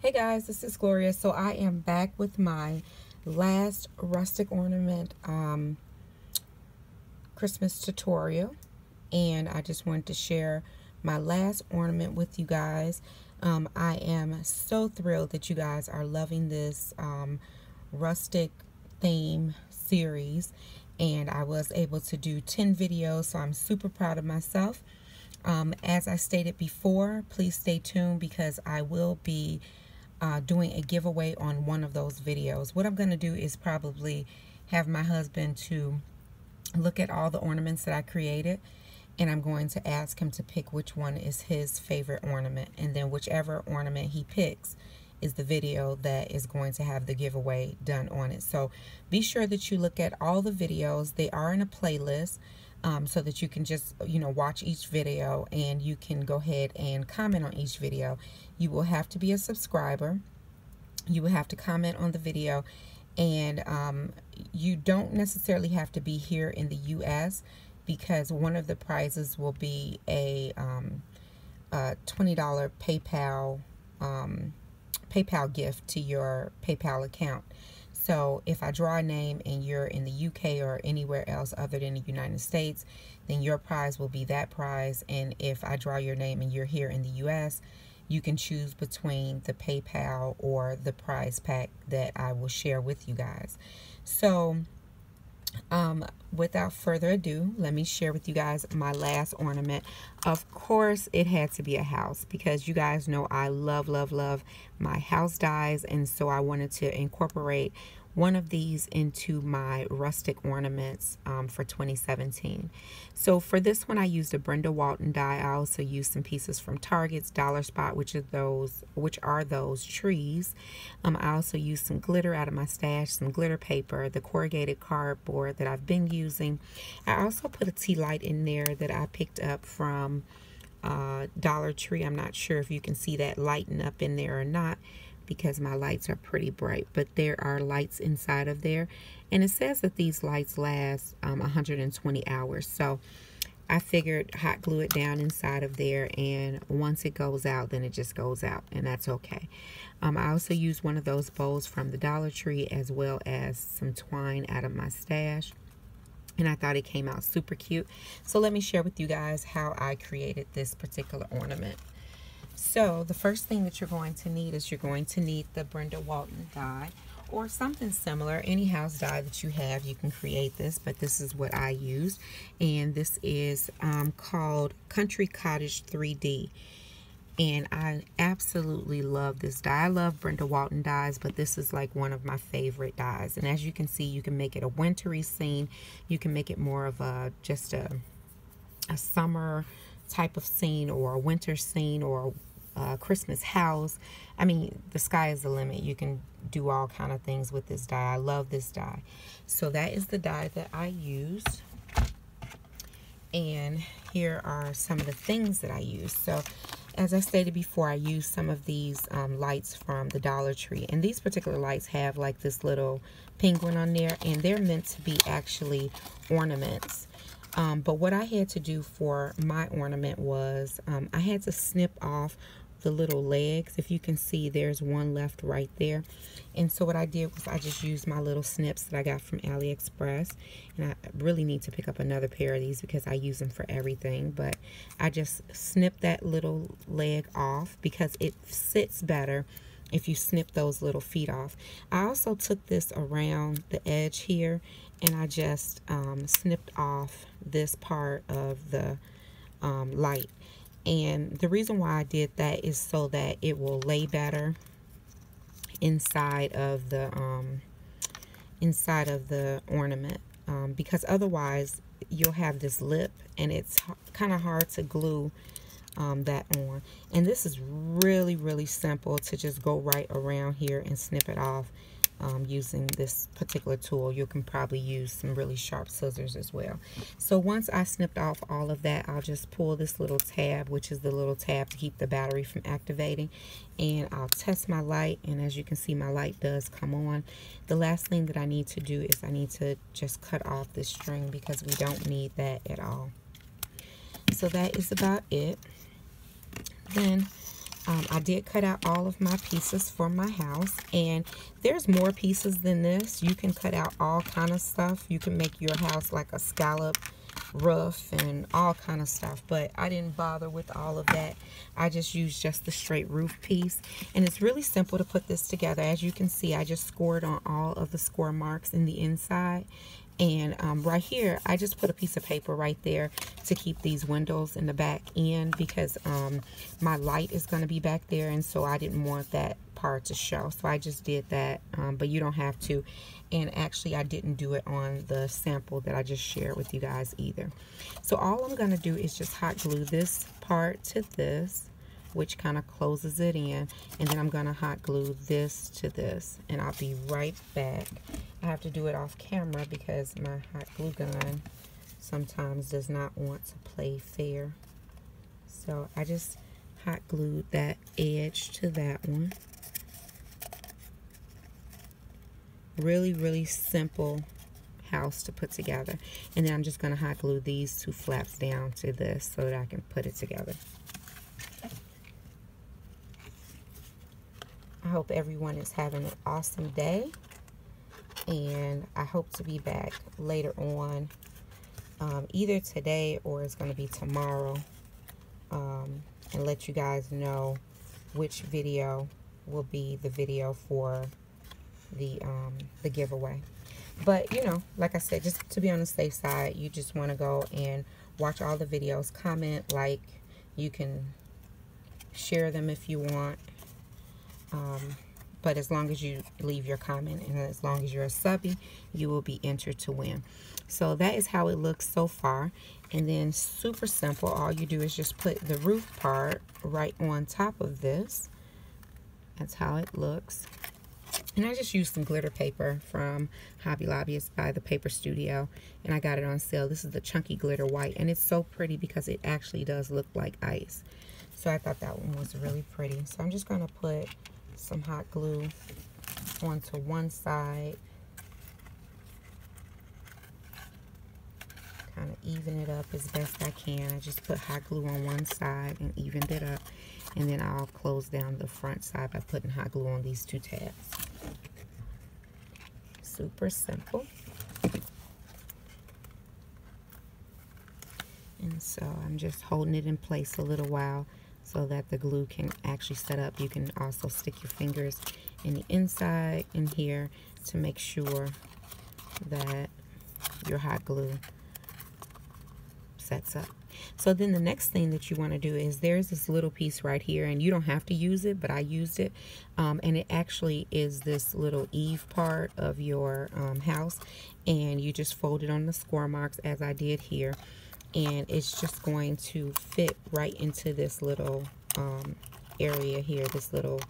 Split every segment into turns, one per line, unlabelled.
Hey guys, this is Gloria. So I am back with my last rustic ornament Christmas tutorial, and I just wanted to share my last ornament with you guys. I am so thrilled that you guys are loving this rustic theme series, and I was able to do 10 videos, so I'm super proud of myself. As I stated before, please stay tuned because I will be doing a giveaway on one of those videos. What I'm going to do is probably have my husband to look at all the ornaments that I created, and I'm going to ask him to pick which one is his favorite ornament, and then whichever ornament he picks is the video that is going to have the giveaway done on it. So be sure that you look at all the videos. They are in a playlist, so that you can just, watch each video, and you can go ahead and comment on each video. You will have to be a subscriber. You will have to comment on the video, and you don't necessarily have to be here in the U.S. because one of the prizes will be a $20 PayPal gift to your PayPal account. So if I draw a name and you're in the UK or anywhere else other than the United States, then your prize will be that prize. And if I draw your name and you're here in the US, you can choose between the PayPal or the prize pack that I will share with you guys. So without further ado, let me share with you guys my last ornament. Of course, it had to be a house because you guys know I love my house dies, and so I wanted to incorporate one of these into my rustic ornaments for 2017. So for this one, I used a Brenda Walton die. I also used some pieces from Target's Dollar Spot, which are those trees. I also used some glitter out of my stash, some glitter paper, the corrugated cardboard that I've been using. I also put a tea light in there that I picked up from Dollar Tree. I'm not sure if you can see that lighting up in there or not, because my lights are pretty bright, but there are lights inside of there, and it says that these lights last 120 hours. So I figured hot glue it down inside of there, and once it goes out, then it just goes out, and that's okay. I also used one of those bowls from the Dollar Tree, as well as some twine out of my stash, and I thought it came out super cute. So let me share with you guys how I created this particular ornament. So the first thing that you're going to need is you're going to need the Brenda Walton die or something similar. Any house die that you have, you can create this, but this is what I used, and this is called Country Cottage 3D, and I absolutely love this die. I love Brenda Walton dies, but this is like one of my favorite dies, and as you can see, you can make it a wintry scene, you can make it more of just a summer type of scene, or a winter scene, or a Christmas house. I mean, the sky is the limit. You can do all kind of things with this die. I love this die. So that is the die that I used, and here are some of the things that I used. So as I stated before, I used some of these lights from the Dollar Tree, and these particular lights have like this little penguin on there, and they're meant to be actually ornaments. But what I had to do for my ornament was I had to snip off the little legs. If you can see, there's one left right there. And so what I did was I just used my little snips that I got from AliExpress. And I really need to pick up another pair of these because I use them for everything. But I just snipped that little leg off because it sits better if you snip those little feet off. I also took this around the edge here, and I just snipped off this part of the light. And the reason why I did that is so that it will lay better inside of the ornament, because otherwise you'll have this lip, and it's kind of hard to glue that on. And this is really simple to just go right around here and snip it off using this particular tool. You can probably use some really sharp scissors as well. So once I snipped off all of that, I'll just pull this little tab, which is the little tab to keep the battery from activating, and I'll test my light, and as you can see, my light does come on. The last thing that I need to do is I need to just cut off this string because we don't need that at all. So that is about it. Then I did cut out all of my pieces for my house, and there's more pieces than this. You can cut out all kind of stuff. You can make your house like a scallop roof and all kind of stuff, but I didn't bother with all of that. I just used just the straight roof piece, and it's really simple to put this together. As you can see, I just scored on all of the score marks in the inside, and right here I just put a piece of paper right there to keep these windows in the back end, because my light is going to be back there, and so I didn't want that part to show, so I just did that. But you don't have to. And actually I didn't do it on the sample that I just shared with you guys either. So all I'm going to do is just hot glue this part to this, which kind of closes it in, and then I'm going to hot glue this to this, and I'll be right back. I have to do it off camera because my hot glue gun sometimes does not want to play fair. So I just hot glued that edge to that one. Really simple house to put together. And then I'm just going to hot glue these two flaps down to this so that I can put it together. I hope everyone is having an awesome day, and I hope to be back later on, either today or it's going to be tomorrow, and let you guys know which video will be the video for the giveaway. But you know, like I said, just to be on the safe side, you just want to go and watch all the videos, comment, like, you can share them if you want, but as long as you leave your comment and as long as you're a subby, you will be entered to win. So that is how it looks so far. And then super simple, all you do is just put the roof part right on top of this. That's how it looks. And I just used some glitter paper from Hobby Lobby. It's by the Paper Studio, and I got it on sale. This is the chunky glitter white, and it's so pretty because it actually does look like ice. So I thought that one was really pretty. So I'm just going to put some hot glue onto one side, kind of even it up as best I can. I just put hot glue on one side and evened it up, and then I'll close down the front side by putting hot glue on these two tabs. Super simple. And so I'm just holding it in place a little while so that the glue can actually set up. You can also stick your fingers in the inside in here to make sure that your hot glue sets up. So then the next thing that you want to do is, there's this little piece right here, and you don't have to use it, but I used it, and it actually is this little eave part of your house, and you just fold it on the score marks as I did here, and it's just going to fit right into this little area here, this little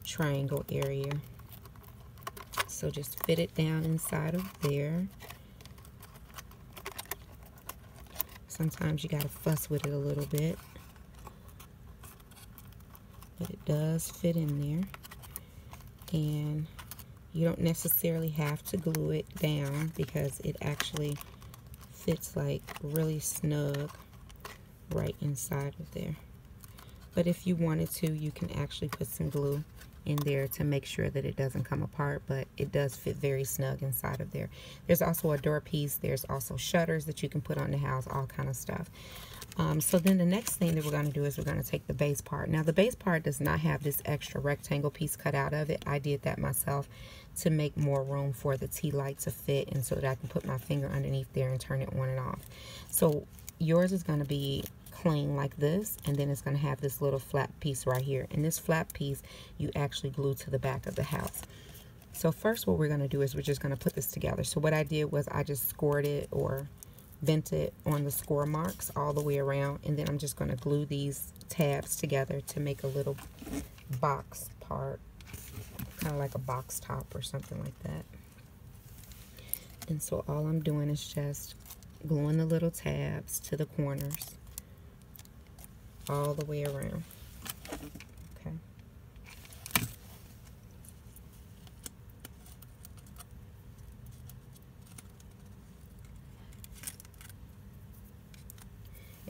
triangle area. So just fit it down inside of there. Sometimes you gotta fuss with it a little bit, but it does fit in there. And you don't necessarily have to glue it down because it actually fits like really snug right inside of there. But if you wanted to, you can actually put some glue in there to make sure that it doesn't come apart, but it does fit very snug inside of there. There's also a door piece. There's also shutters that you can put on the house, all kind of stuff. So then the next thing that we're going to do is we're going to take the base part. Now the base part does not have this extra rectangle piece cut out of it. I did that myself to make more room for the tea light to fit, and so that I can put my finger underneath there and turn it on and off. So yours is going to be clean like this, and then it's going to have this little flat piece right here, and this flat piece you actually glue to the back of the house. So first what we're going to do is we're just going to put this together. So what I did was I just scored it or bent it on the score marks all the way around, and then I'm just going to glue these tabs together to make a little box part, kind of like a box top or something like that. And so all I'm doing is just gluing the little tabs to the corners all the way around. Okay.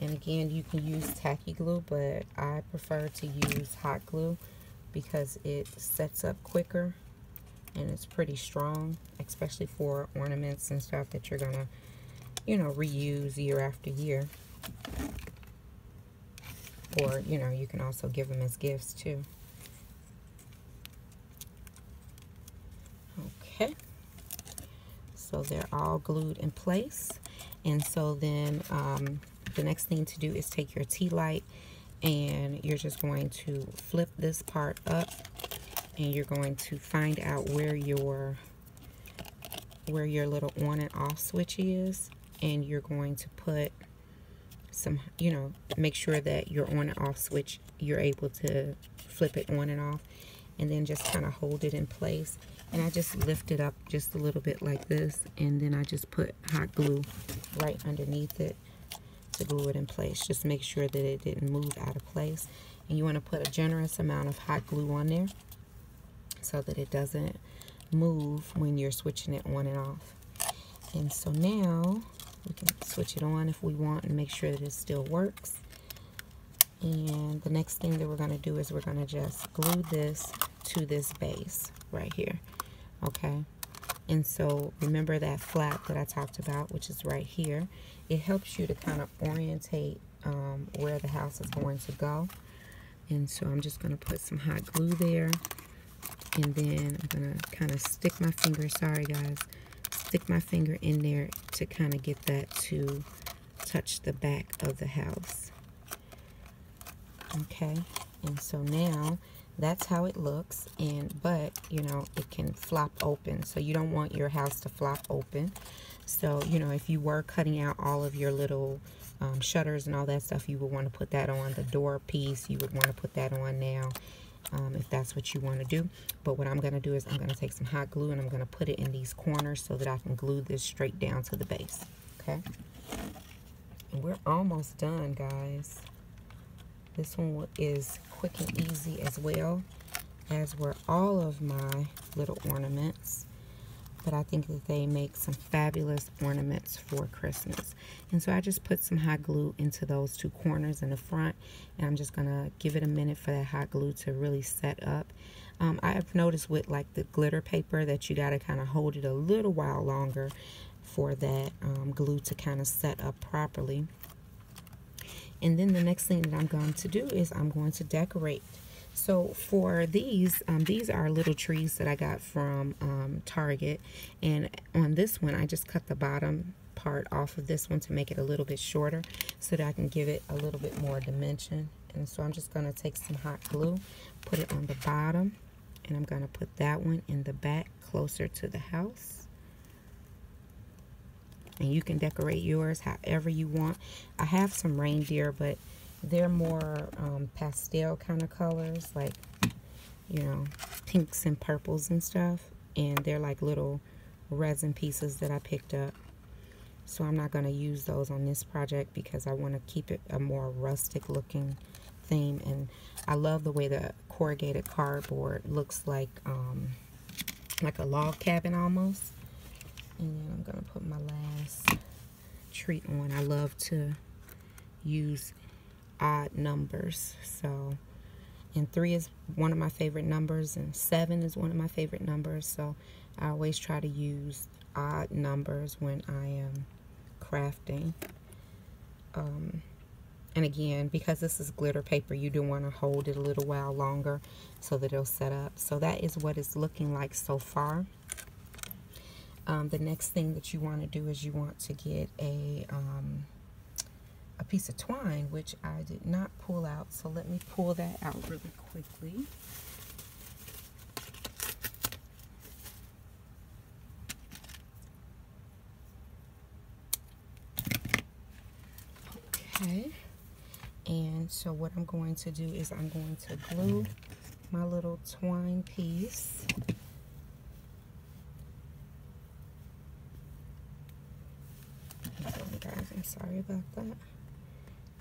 And again, you can use tacky glue, but I prefer to use hot glue because it sets up quicker and it's pretty strong, especially for ornaments and stuff that you're gonna, you know, reuse year after year. Or, you know, you can also give them as gifts too. Okay, so they're all glued in place. And so then the next thing to do is take your tea light and you're just going to flip this part up, and you're going to find out where your little on and off switch is, and you're going to put some, you know, make sure that your on and off switch, you're able to flip it on and off, and then just kind of hold it in place. And I just lift it up just a little bit like this, and then I just put hot glue right underneath it to glue it in place. Just make sure that it didn't move out of place. And you want to put a generous amount of hot glue on there so that it doesn't move when you're switching it on and off. And so now we can switch it on if we want and make sure that it still works. And the next thing that we're going to do is we're going to just glue this to this base right here. Okay, and so remember that flap that I talked about, which is right here. It helps you to kind of orientate where the house is going to go. And so I'm just going to put some hot glue there, and then I'm going to kind of stick my finger, sorry guys, stick my finger in there to kind of get that to touch the back of the house. Okay, and so now that's how it looks. And but you know, it can flop open, so you don't want your house to flop open. So you know, if you were cutting out all of your little shutters and all that stuff, you would want to put that on. The door piece, you would want to put that on now, if that's what you want to do. But what I'm going to do is I'm going to take some hot glue and I'm going to put it in these corners so that I can glue this straight down to the base. Okay, and we're almost done, guys. This one is quick and easy as well, as were all of my little ornaments. But I think that they make some fabulous ornaments for Christmas. And so I just put some hot glue into those two corners in the front, and I'm just gonna give it a minute for that hot glue to really set up. I've noticed with like the glitter paper that you gotta kind of hold it a little while longer for that glue to kind of set up properly. And then the next thing that I'm going to do is I'm going to decorate. So for these are little trees that I got from Target. And on this one, I just cut the bottom part off of this one to make it a little bit shorter so that I can give it a little bit more dimension. And so I'm just going to take some hot glue, put it on the bottom, and I'm going to put that one in the back closer to the house. And you can decorate yours however you want. I have some reindeer, but they're more pastel kind of colors, like, you know, pinks and purples and stuff. And they're like little resin pieces that I picked up. So I'm not going to use those on this project because I want to keep it a more rustic looking theme. And I love the way the corrugated cardboard looks like a log cabin almost. And then I'm going to put my last treat on. I love to use odd numbers. So, and 3 is one of my favorite numbers, and 7 is one of my favorite numbers. So I always try to use odd numbers when I am crafting. And again, because this is glitter paper, you do want to hold it a little while longer so that it'll set up. So that is what it's looking like so far. The next thing that you want to do is you want to get a piece of twine, which I did not pull out. So let me pull that out really quickly. Okay. And so what I'm going to do is I'm going to glue my little twine piece. Guys, I'm sorry about that.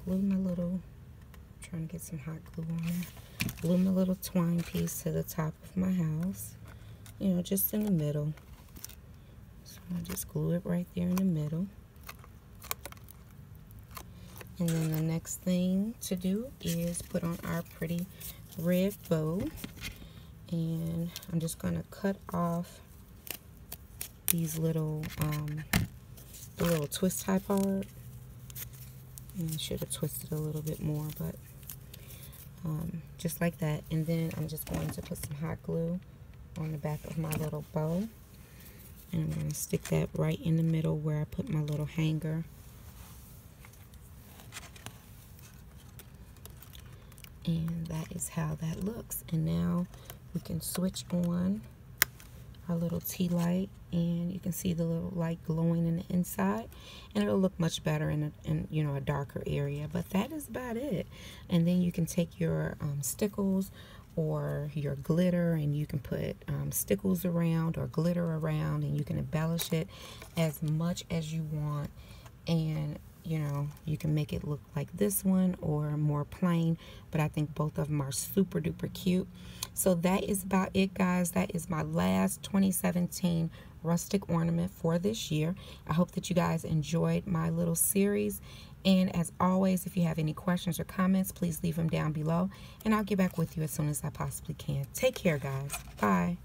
Glue my little, I'm trying to get some hot glue on there. Glue my little twine piece to the top of my house, you know, just in the middle. So I just glue it right there in the middle. And then the next thing to do is put on our pretty red bow. And I'm just going to cut off these little, the little twist tie part. And I should have twisted a little bit more, but just like that. And then I'm just going to put some hot glue on the back of my little bow. And I'm going to stick that right in the middle where I put my little hanger. And that is how that looks. And now we can switch on our little tea light, and you can see the little light glowing in the inside, and it'll look much better in you know, a darker area. But that is about it. And then you can take your stickles or your glitter, and you can put stickles around or glitter around, and you can embellish it as much as you want. And you know, you can make it look like this one or more plain, but I think both of them are super duper cute. So that is about it, guys. That is my last 2017 rustic ornament for this year. I hope that you guys enjoyed my little series. And as always, if you have any questions or comments, please leave them down below, and I'll get back with you as soon as I possibly can. Take care, guys. Bye.